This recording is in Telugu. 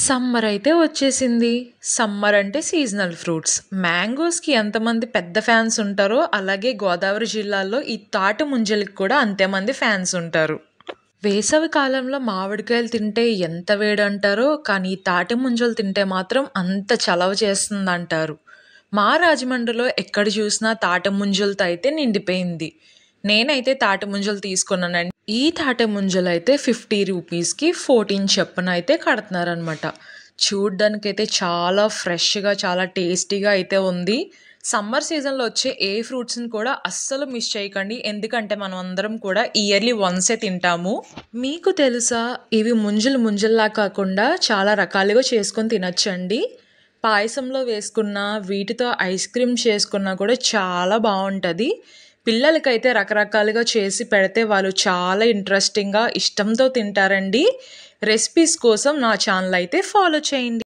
సమ్మర్ అయితే వచ్చేసింది. సమ్మర్ అంటే సీజనల్ ఫ్రూట్స్. మ్యాంగోస్‌కి ఎంతమంది పెద్ద ఫ్యాన్స్ ఉంటారో, అలాగే గోదావరి జిల్లాలో ఈ తాటి ముంజలకి కూడా అంతే మంది ఫ్యాన్స్ ఉంటారు. వేసవి కాలంలో మామిడికాయలు తింటే ఎంత వేడంటారో, కానీ ఈ తాటి ముంజలు తింటే మాత్రం అంత చలవ చేస్తుందంటారు. మా రాజమండ్రిలో ఎక్కడ చూసినా తాటి ముంజలతో అయితే నిండిపోయింది. నేనైతే తాటి ముంజలు తీసుకున్నానండి. ఈ తాటి ముంజలైతే రూ. 50కి 14 చొప్పున అయితే కడుతున్నారనమాట. చూడ్డానికైతే చాలా ఫ్రెష్‌గా, చాలా టేస్టీగా అయితే ఉంది. సమ్మర్ సీజన్‌లో వచ్చే ఏ ఫ్రూట్స్‌ని కూడా అస్సలు మిస్ చేయకండి. ఎందుకంటే మనం అందరం కూడా ఇయర్‌లీ వన్సే తింటాము. మీకు తెలుసా? ఇవి ముంజుల్లా కాకుండా చాలా రకాలుగా చేసుకొని తినొచ్చండి. పాయసంలో వేసుకున్నా, వీటితో ఐస్ క్రీమ్ చేసుకున్నా కూడా చాలా బావుంటది. పిల్లలకైతే రకరకాలుగా చేసి పెడితే వాళ్ళు చాలా ఇంట్రెస్టింగ్‌గా, ఇష్టంతో తింటారండి. రెసిపీస్ కోసం నా ఛానల్ అయితే ఫాలో చేయండి.